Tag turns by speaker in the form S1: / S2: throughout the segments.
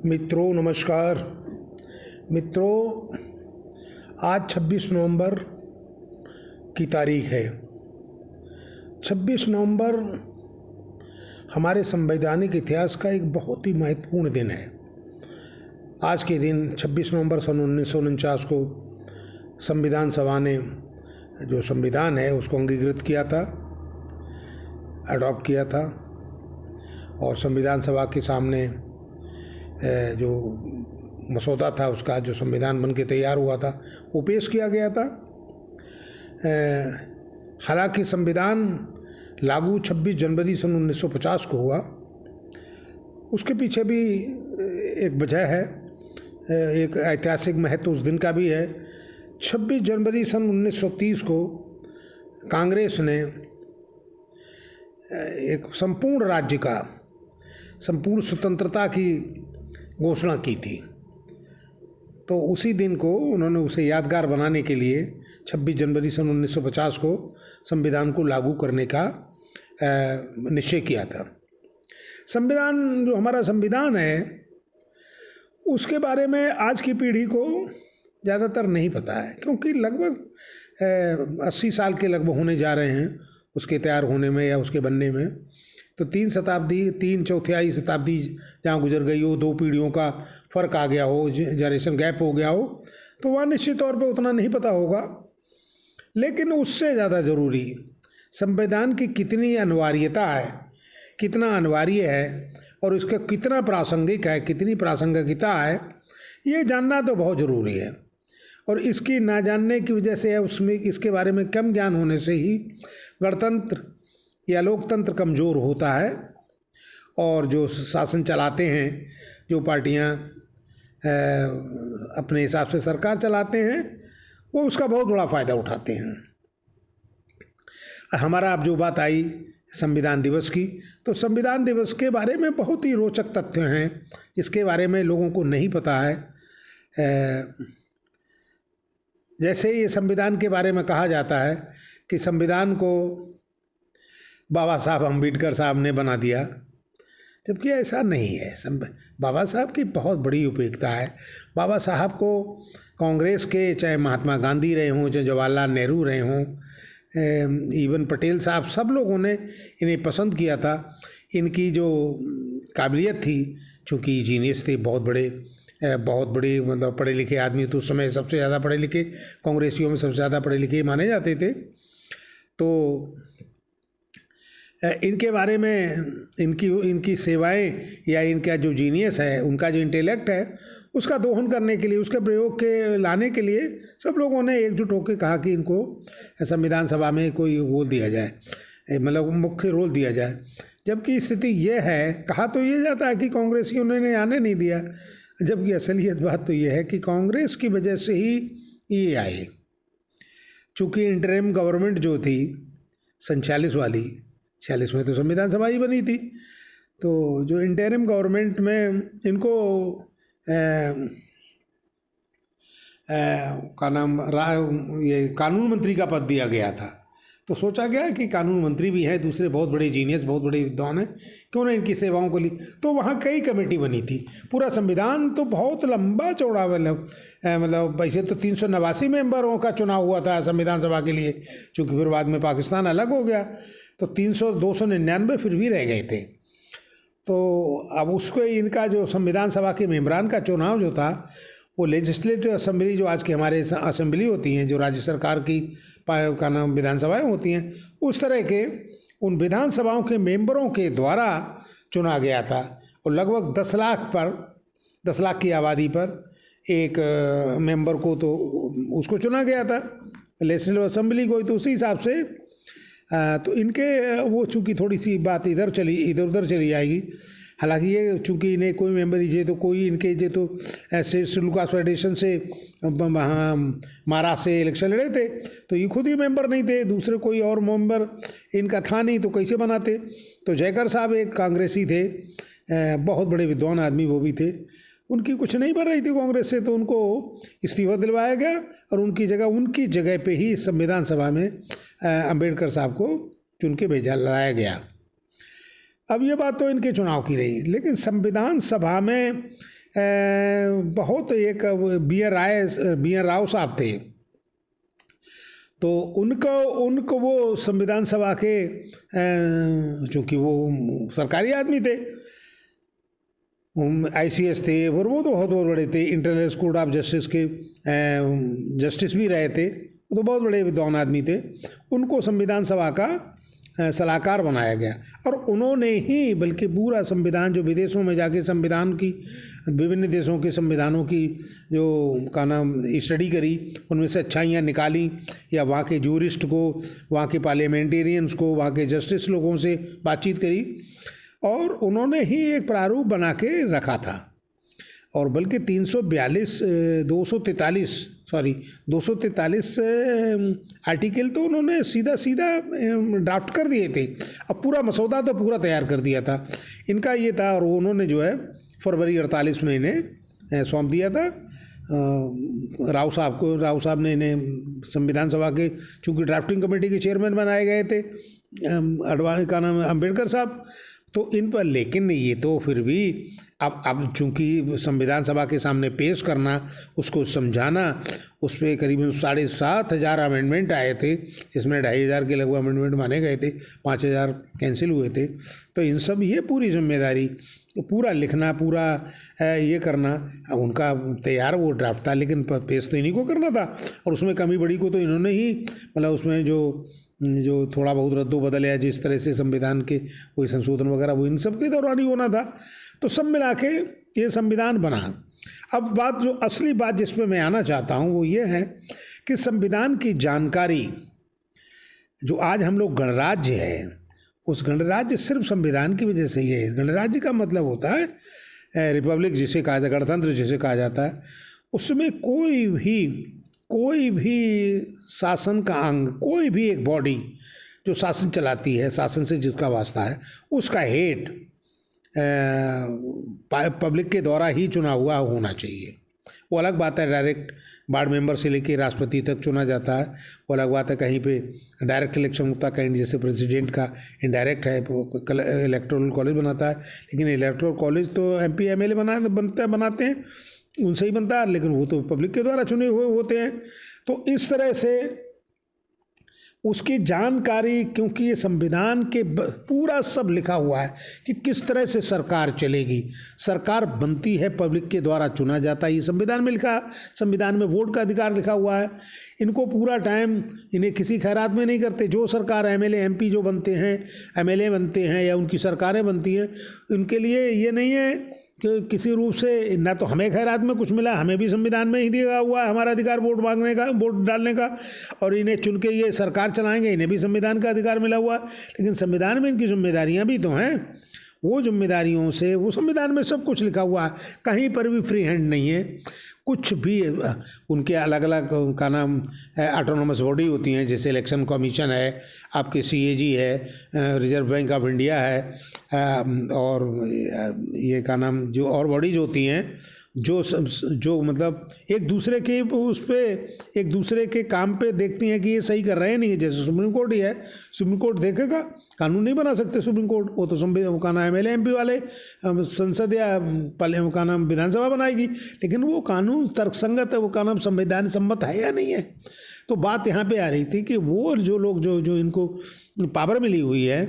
S1: मित्रों नमस्कार। मित्रों, आज 26 नवंबर की तारीख है। 26 नवंबर हमारे संवैधानिक इतिहास का एक बहुत ही महत्वपूर्ण दिन है। आज के दिन 26 नवंबर सन 1949 को संविधान सभा ने जो संविधान है उसको अंगीकृत किया था, अडॉप्ट किया था, और संविधान सभा के सामने जो मसौदा था उसका जो संविधान बन के तैयार हुआ था वो पेश किया गया था। हालांकि संविधान लागू 26 जनवरी सन 1950 को हुआ। उसके पीछे भी एक वजह है, एक ऐतिहासिक महत्व उस दिन का भी है। 26 जनवरी सन 1930 को कांग्रेस ने एक संपूर्ण राज्य का संपूर्ण स्वतंत्रता की घोषणा की थी। तो उसी दिन को उन्होंने उसे यादगार बनाने के लिए 26 जनवरी सन 1950 को संविधान को लागू करने का निश्चय किया था। संविधान, जो हमारा संविधान है, उसके बारे में आज की पीढ़ी को ज़्यादातर नहीं पता है, क्योंकि लगभग 80 साल के लगभग होने जा रहे हैं उसके तैयार होने में या उसके बनने में। तो 3/4 शताब्दी जहाँ गुजर गई हो, 2 पीढ़ियों का फ़र्क आ गया हो, जनरेशन गैप हो गया हो, तो वहाँ निश्चित तौर पे उतना नहीं पता होगा। लेकिन उससे ज़्यादा ज़रूरी संविधान की कितनी अनिवार्यता है, कितना अनिवार्य है और उसका कितना प्रासंगिक है, कितनी प्रासंगिकता है, ये जानना तो बहुत ज़रूरी है। और इसकी ना जानने की वजह से, उसमें इसके बारे में कम ज्ञान होने से ही गणतंत्र या लोकतंत्र कमज़ोर होता है, और जो शासन चलाते हैं, जो पार्टियां अपने हिसाब से सरकार चलाते हैं, वो उसका बहुत बड़ा फ़ायदा उठाते हैं। हमारा अब जो बात आई संविधान दिवस की, तो संविधान दिवस के बारे में बहुत ही रोचक तथ्य हैं जिसके बारे में लोगों को नहीं पता है। जैसे ये संविधान के बारे में कहा जाता है कि संविधान को बाबा साहब अम्बेडकर साहब ने बना दिया, जबकि ऐसा नहीं है। बाबा साहब की बहुत बड़ी उपयोगिता है। बाबा साहब को कांग्रेस के, चाहे महात्मा गांधी रहे हों, चाहे जवाहरलाल नेहरू रहे हों, इवन पटेल साहब, सब लोगों ने इन्हें पसंद किया था। इनकी जो काबिलियत थी, चूँकि जीनियस थे, बहुत बड़े मतलब पढ़े लिखे आदमी, तो उस समय सबसे ज़्यादा पढ़े लिखे कांग्रेसियों में सबसे ज़्यादा पढ़े लिखे माने जाते थे। तो इनके बारे में, इनकी सेवाएं या इनका जो जीनियस है, उनका जो इंटेलेक्ट है, उसका दोहन करने के लिए, उसके प्रयोग के लाने के लिए सब लोगों ने एकजुट होकर कहा कि इनको संविधान सभा में कोई रोल दिया जाए, मतलब मुख्य रोल दिया जाए। जबकि स्थिति ये है, कहा तो ये जाता है कि कांग्रेसियों ने आने नहीं दिया, जबकि असलियत बात तो ये है कि कांग्रेस की वजह से ही ये आए। चूँकि इंटरिम गवर्नमेंट जो थी सन 46 वाली, 46 में तो संविधान सभा ही बनी थी, तो जो इंटरिम गवर्नमेंट में इनको ये कानून मंत्री का पद दिया गया था। तो सोचा गया कि कानून मंत्री भी है, दूसरे बहुत बड़े जीनियस, बहुत बड़े विद्वान हैं, क्यों ना इनकी सेवाओं को ली। तो वहाँ कई कमेटी बनी थी। पूरा संविधान तो बहुत लंबा चौड़ा, मतलब वैसे तो 389 मेंबरों का चुनाव हुआ था संविधान सभा के लिए, चूँकि फिर बाद में पाकिस्तान अलग हो गया, तो 299 फिर भी रह गए थे। तो अब उसको, इनका जो संविधान सभा के मेंबरान का चुनाव जो था, वो लेजिस्लेटिव असेंबली, जो आज के हमारे असेंबली होती हैं, जो राज्य सरकार की का नाम विधानसभाएं होती हैं, उस तरह के उन विधानसभाओं के मेंबरों के द्वारा चुना गया था। और लगभग 10 लाख की आबादी पर एक मेंबर को तो उसको चुना गया था, लेजिस्लेटिव असेंबली को। तो उसी हिसाब से तो इनके वो, चूँकि थोड़ी सी बात इधर उधर चली जाएगी। हालांकि ये चूँकि इन्हें कोई मेंबर ही, तो कोई इनके जो तो शेड्यूल कास्ट फेडरेशन से महाराष्ट्र से इलेक्शन लड़े थे, तो ये खुद ही मेंबर नहीं थे, दूसरे कोई और मेंबर इनका था नहीं, तो कैसे बनाते। तो जयकर साहब एक कांग्रेसी थे, बहुत बड़े विद्वान आदमी वो भी थे, उनकी कुछ नहीं बन रही थी कांग्रेस से, तो उनको इस्तीफा दिलवाया गया और उनकी जगह पे ही संविधान सभा में अम्बेडकर साहब को चुन के लाया गया। अब ये बात तो इनके चुनाव की रही, लेकिन संविधान सभा में बहुत एक बी आर राव साहब थे, तो उनको वो संविधान सभा के, चूँकि वो सरकारी आदमी थे, ICS थे, और वो तो बहुत बड़े थे, इंटरनेशनल कोर्ट ऑफ जस्टिस के जस्टिस भी रहे थे, वो तो बहुत बड़े विद्वान आदमी थे। उनको संविधान सभा का सलाहकार बनाया गया, और उन्होंने ही बल्कि पूरा संविधान, जो विदेशों में जाके संविधान की, विभिन्न देशों के संविधानों की जो का नाम स्टडी करी, उनमें से अच्छाइयाँ निकाली, या वहाँ के जूरिस्ट को, वहाँ के पार्लियामेंटेरियंस को, वहाँ के जस्टिस लोगों से बातचीत करी, और उन्होंने ही एक प्रारूप बना के रखा था। और बल्कि 243 आर्टिकल तो उन्होंने सीधा ड्राफ्ट कर दिए थे। अब पूरा मसौदा तो पूरा तैयार कर दिया था इनका ये था, और उन्होंने जो है फरवरी 48 में इन्हें सौंप दिया था राव साहब को। राव साहब ने इन्हें संविधान सभा के, चूँकि ड्राफ्टिंग कमेटी के चेयरमैन बनाए गए थे, अडवाणी का नाम अम्बेडकर साहब, तो इन पर, लेकिन ये तो फिर भी अब चूँकि संविधान सभा के सामने पेश करना, उसको समझाना, उस पर करीबन 7,500 अमेंडमेंट आए थे, जिसमें 2,500 के लगभग अमेंडमेंट माने गए थे, 5,000 कैंसिल हुए थे। तो इन सब ये पूरी जिम्मेदारी, पूरा लिखना, पूरा ये करना, अब उनका तैयार वो ड्राफ्ट था, लेकिन पेश तो इन्हीं को करना था, और उसमें कमी बड़ी को तो इन्होंने ही, मतलब उसमें जो थोड़ा बहुत रद्दो बदल या जिस तरह से संविधान के कोई संशोधन वगैरह, वो इन सब के दौरान ही होना था। तो सब मिला के ये संविधान बना। अब जो असली बात जिस पे मैं आना चाहता हूँ वो ये है कि संविधान की जानकारी, जो आज हम लोग गणराज्य है, उस गणराज्य सिर्फ संविधान की वजह से ही है। गणराज्य का मतलब होता है रिपब्लिक जिसे कहा जाता है, गणतंत्र जिसे कहा जाता है। उसमें कोई भी शासन का अंग, कोई भी एक बॉडी जो शासन चलाती है, शासन से जिसका वास्ता है, उसका हेड पब्लिक के द्वारा ही चुना हुआ होना चाहिए। वो अलग बात है डायरेक्ट वार्ड मेंबर से लेके राष्ट्रपति तक चुना जाता है, वो अलग बात है कहीं पे डायरेक्ट इलेक्शन होता है, कहीं जैसे प्रेसिडेंट का इनडायरेक्ट है, इलेक्टोरल कॉलेज बनाता है। लेकिन इलेक्टोरल कॉलेज तो MP MLA बनाते हैं, उनसे ही बनता है, लेकिन वो तो पब्लिक के द्वारा चुने हुए होते हैं। तो इस तरह से उसकी जानकारी, क्योंकि ये संविधान के पूरा सब लिखा हुआ है कि किस तरह से सरकार चलेगी। सरकार बनती है, पब्लिक के द्वारा चुना जाता है, ये संविधान में लिखा। संविधान में वोट का अधिकार लिखा हुआ है। इनको पूरा टाइम इन्हें किसी खैरात में नहीं करते। जो सरकार MLA MP जो बनते हैं, MLA बनते हैं या उनकी सरकारें बनती हैं, उनके लिए ये नहीं है कि किसी रूप से ना तो हमें खैरात में कुछ मिला, हमें भी संविधान में ही दिया हुआ है हमारा अधिकार वोट मांगने का, वोट डालने का, और इन्हें चुन के ये सरकार चलाएंगे, इन्हें भी संविधान का अधिकार मिला हुआ है। लेकिन संविधान में इनकी जिम्मेदारियां भी तो हैं। वो जिम्मेदारियों से, वो संविधान में सब कुछ लिखा हुआ है, कहीं पर भी फ्री हैंड नहीं है कुछ भी। उनके अलग अलग का नाम ऑटोनोमस बॉडी होती हैं, जैसे इलेक्शन कमीशन है, आपके CAG है, रिजर्व बैंक ऑफ इंडिया है, और ये का नाम जो और बॉडीज होती हैं जो मतलब एक दूसरे के उस पर, एक दूसरे के काम पे देखती हैं कि ये सही कर रहे हैं नहीं है। जैसे सुप्रीम कोर्ट ही है, सुप्रीम कोर्ट देखेगा, कानून नहीं बना सकते सुप्रीम कोर्ट, वो तो वो का नाम MLA MP वाले संसद या का नाम विधानसभा बनाएगी। लेकिन वो कानून तर्कसंगत है, वो का नाम संवैधानिक सम्मत है या नहीं है। तो बात यहाँ पे आ रही थी कि वो जो लोग जो इनको पावर मिली हुई है,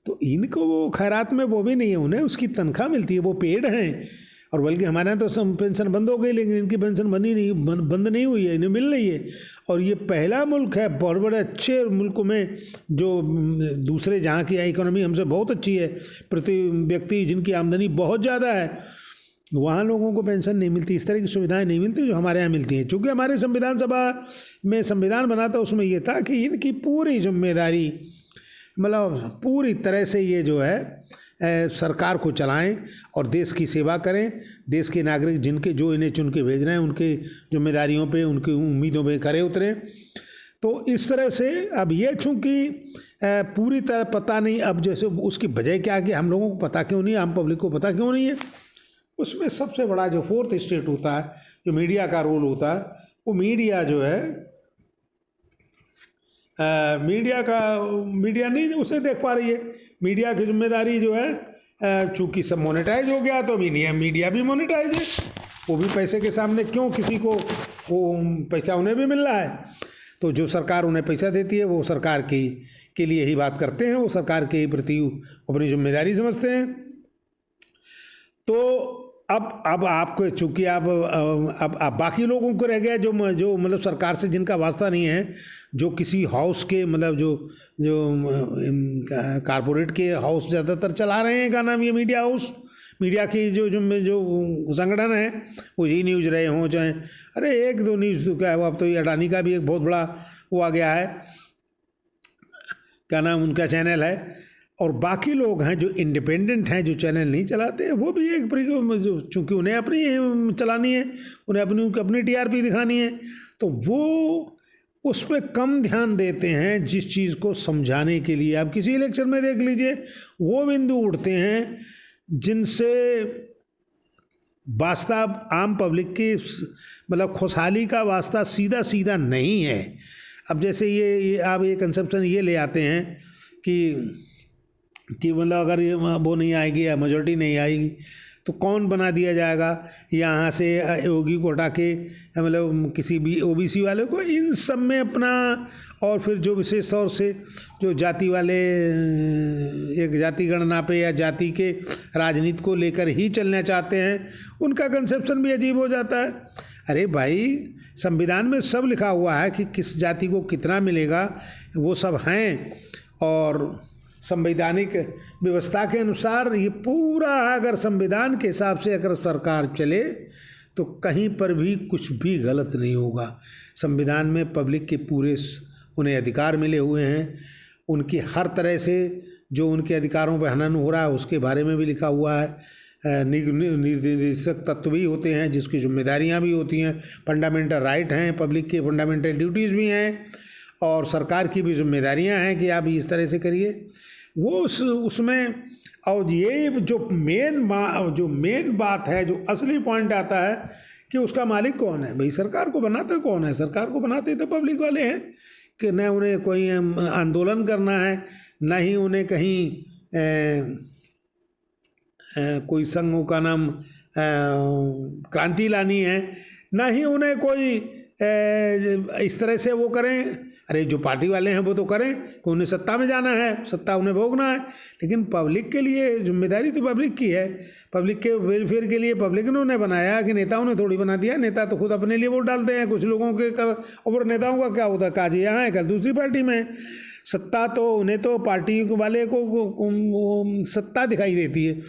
S1: तो इनको वो खैरात में वो भी नहीं है, उन्हें उसकी तनख्वाह मिलती है, वो पेड हैं। और बल्कि हमारे यहाँ तो पेंशन बंद हो गई, लेकिन इनकी पेंशन बंद नहीं हुई है, इन्हें मिल रही है। और ये पहला मुल्क है बहुत बड़े अच्छे मुल्क में, जो दूसरे जहाँ की इकोनॉमी हमसे बहुत अच्छी है, प्रति व्यक्ति जिनकी आमदनी बहुत ज़्यादा है, वहाँ लोगों को पेंशन नहीं मिलती, इस तरह की सुविधाएं नहीं मिलती जो हमारे यहाँ मिलती हैं। चूँकि हमारे संविधान सभा में संविधान बना था, उसमें ये था कि इनकी पूरी जिम्मेदारी, मतलब पूरी तरह से ये जो है सरकार को चलाएं और देश की सेवा करें। देश के नागरिक जिनके जो इन्हें चुन के भेज रहे हैं, उनके जिम्मेदारियों पे, उनकी उम्मीदों पे खरे उतरें। तो इस तरह से अब ये चूँकि पूरी तरह पता नहीं, अब जैसे उसकी वजह क्या है कि हम लोगों को पता क्यों नहीं है, आम पब्लिक को पता क्यों नहीं है। उसमें सबसे बड़ा जो फोर्थ स्टेट होता है, जो मीडिया का रोल होता है, वो मीडिया जो है मीडिया नहीं उसे देख पा रही है। मीडिया की जिम्मेदारी जो है चूँकि सब मोनेटाइज हो गया तो मीडिया भी मोनेटाइज है, वो भी पैसे के सामने, क्यों किसी को वो पैसा उन्हें भी मिल रहा है। तो जो सरकार उन्हें पैसा देती है वो सरकार की के लिए ही बात करते हैं, वो सरकार के प्रति अपनी जिम्मेदारी समझते हैं। तो अब आपको चूँकि अब बाकी लोगों को रह गया जो मतलब सरकार से जिनका वास्ता नहीं है, जो किसी हाउस के मतलब जो कारपोरेट के हाउस ज़्यादातर चला रहे हैं, का नाम ये मीडिया हाउस, मीडिया की जो संगठन है, वो जी न्यूज़ रहे हों चाहे अरे एक दो न्यूज़ तो क्या है, वो अब तो ये अडानी का भी एक बहुत बड़ा वो आ गया है, क्या नाम उनका चैनल है। और बाकी लोग हैं जो इंडिपेंडेंट हैं, जो चैनल नहीं चलाते हैं, वो भी एक जो चूँकि उन्हें अपनी चलानी है, उन्हें अपनी टीआरपी दिखानी है, तो वो उस पर कम ध्यान देते हैं जिस चीज़ को समझाने के लिए। आप किसी इलेक्शन में देख लीजिए, वो बिंदु उठते हैं जिनसे वास्ता आम पब्लिक की मतलब खुशहाली का वास्ता सीधा सीधा नहीं है। अब जैसे ये आप ये कंसेप्शन ये ले आते हैं कि मतलब अगर ये वो नहीं आएगी या मेजॉरिटी नहीं आएगी तो कौन बना दिया जाएगा, यहाँ से योगी को हटा के मतलब किसी भी ओबीसी वाले को, इन सब में अपना, और फिर जो विशेष तौर से जो जाति वाले एक जाति गणना पे या जाति के राजनीति को लेकर ही चलना चाहते हैं, उनका कंसेप्शन भी अजीब हो जाता है। अरे भाई, संविधान में सब लिखा हुआ है कि किस जाति को कितना मिलेगा, वो सब हैं, और संवैधानिक व्यवस्था के अनुसार ये पूरा, अगर संविधान के हिसाब से अगर सरकार चले तो कहीं पर भी कुछ भी गलत नहीं होगा। संविधान में पब्लिक के पूरे उन्हें अधिकार मिले हुए हैं, उनकी हर तरह से जो उनके अधिकारों पर हनन हो रहा है उसके बारे में भी लिखा हुआ है। निर्देशक तत्व भी होते हैं जिसकी जिम्मेदारियां भी होती हैं, फंडामेंटल राइट हैं, पब्लिक के फंडामेंटल ड्यूटीज़ भी हैं, और सरकार की भी जिम्मेदारियां हैं कि आप इस तरह से करिए। वो उसमें, और ये जो मेन बात है, जो असली पॉइंट आता है कि उसका मालिक कौन है। भाई सरकार को बनाता कौन है? सरकार को बनाते तो पब्लिक वाले हैं, कि न उन्हें कोई आंदोलन करना है, न ही उन्हें कहीं कोई संघों का नाम क्रांति लानी है, ना ही उन्हें कोई इस तरह से वो करें। अरे जो पार्टी वाले हैं वो तो करें कि उन्हें सत्ता में जाना है, सत्ता उन्हें भोगना है, लेकिन पब्लिक के लिए जिम्मेदारी तो पब्लिक की है। पब्लिक के वेलफेयर के लिए पब्लिक ने उन्हें बनाया, कि नेताओं ने थोड़ी बना दिया। नेता तो खुद अपने लिए वोट डालते हैं कुछ लोगों के और नेताओं का क्या होता है, काज यहाँ है कल दूसरी पार्टी में। सत्ता तो उन्हें तो पार्टी वाले को सत्ता दिखाई देती है,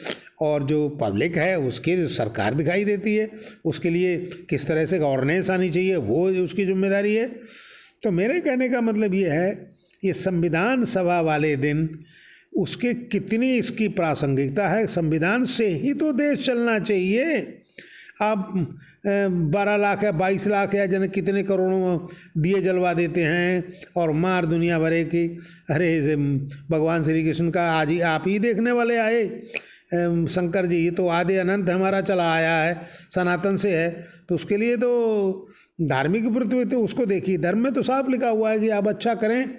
S1: और जो पब्लिक है उसके सरकार दिखाई देती है। उसके लिए किस तरह से गवर्नेंस आनी चाहिए वो उसकी जिम्मेदारी है। तो मेरे कहने का मतलब ये है, ये संविधान सभा वाले दिन उसके कितनी इसकी प्रासंगिकता है। संविधान से ही तो देश चलना चाहिए। आप 12 लाख या 22 लाख या जन कितने करोड़ों दिए जलवा देते हैं और मार दुनिया भरे की। अरे भगवान श्री कृष्ण का आज ही आप ही देखने वाले आए, शंकर जी, ये तो आदि अनंत हमारा चला आया है, सनातन से है, तो उसके लिए तो धार्मिक प्रति तो उसको देखिए। धर्म में तो साफ लिखा हुआ है कि आप अच्छा करें,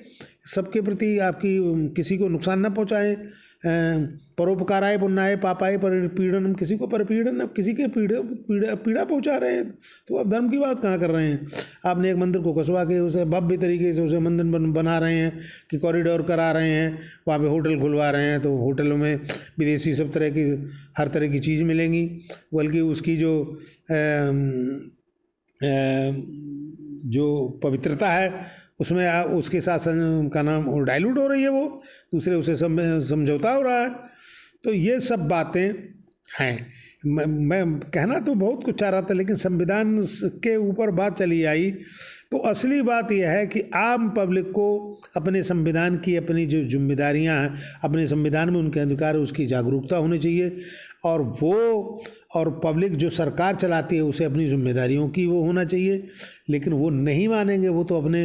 S1: सबके प्रति आपकी किसी को नुकसान न पहुँचाएं, परोपकाराय पुण्याय पापाय परपीड़नम, किसी को परपीड़न, अब किसी के पीड़ा पहुँचा रहे हैं तो आप धर्म की बात कहाँ कर रहे हैं। आपने एक मंदिर को कसवा के उसे भव्य तरीके से उसे मंदिर बना रहे हैं, कि कॉरिडोर करा रहे हैं, वहाँ पे होटल खुलवा रहे हैं, तो होटलों में विदेशी सब तरह की हर तरह की चीज़ मिलेंगी, बल्कि उसकी जो पवित्रता है उसमें उसके साथ का नाम डाइल्यूट हो रही है, वो दूसरे उसे समझौता हो रहा है। तो ये सब बातें हैं। मैं कहना तो बहुत कुछ चाह रहा था, लेकिन संविधान के ऊपर बात चली आई। तो असली बात यह है कि आम पब्लिक को अपने संविधान की अपनी जो जिम्मेदारियां हैं, अपने संविधान में उनके अधिकार है, उसकी जागरूकता होनी चाहिए। और पब्लिक जो सरकार चलाती है उसे अपनी जिम्मेदारियों की वो होना चाहिए। लेकिन वो नहीं मानेंगे, वो तो अपने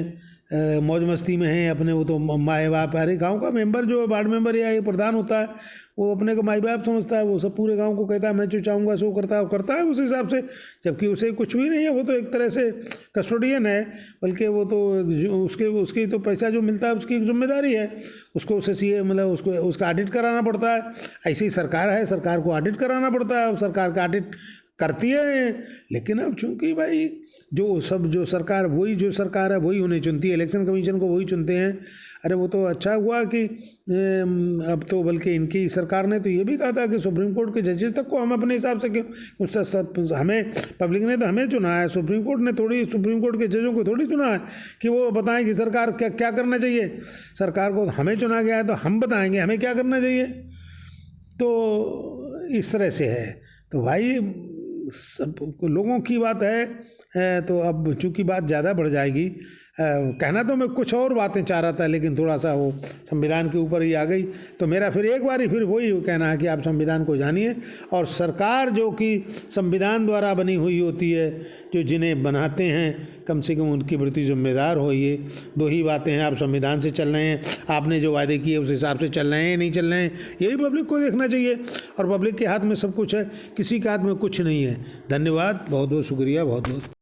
S1: मौज मस्ती में हैं अपने, वो तो माए बाप, अरे गांव का मेंबर जो वार्ड मेंबर या ये प्रधान होता है वो अपने को माई बाप समझता है, वो सब पूरे गांव को कहता है मैं जो चाहूँगा सो करता है, वो करता है उस हिसाब से, जबकि उसे कुछ भी नहीं है, वो तो एक तरह से कस्टोडियन है, बल्कि वो तो उसकी तो पैसा जो मिलता है उसकी एक जिम्मेदारी है, उसको उसे सीए मतलब उसका ऑडिट कराना पड़ता है। ऐसी सरकार है, सरकार को ऑडिट कराना पड़ता है, अब सरकार का ऑडिट करती है। लेकिन अब चूंकि भाई जो सरकार है वही उन्हें चुनती है, इलेक्शन कमीशन को वही चुनते हैं। अरे वो तो अच्छा हुआ कि अब तो बल्कि इनकी सरकार ने तो ये भी कहा था कि सुप्रीम कोर्ट के जजेस तक को हम अपने हिसाब से क्यों, हमें पब्लिक ने तो हमें चुना है, सुप्रीम कोर्ट ने थोड़ी सुप्रीम कोर्ट के जजों को थोड़ी चुना है कि वो बताएं कि सरकार क्या करना चाहिए। सरकार को हमें चुना गया है तो हम बताएंगे हमें क्या करना चाहिए। तो इस तरह से है। तो भाई सब लोगों की बात है, तो अब चूंकि बात ज़्यादा बढ़ जाएगी, कहना तो मैं कुछ और बातें चाह रहा था लेकिन थोड़ा सा वो संविधान के ऊपर ही आ गई। तो मेरा फिर एक बार फिर वही कहना है कि आप संविधान को जानिए, और सरकार जो कि संविधान द्वारा बनी हुई होती है, जो जिन्हें बनाते हैं कम से कम उनकी प्रति जिम्मेदार होइए। दो ही बातें हैं, आप संविधान से चल रहे हैं, आपने जो वादे किए उस हिसाब से चल रहे हैं नहीं चल रहे हैं, यही पब्लिक को देखना चाहिए। और पब्लिक के हाथ में सब कुछ है, किसी के हाथ में कुछ नहीं है। धन्यवाद, बहुत बहुत शुक्रिया, बहुत बहुत।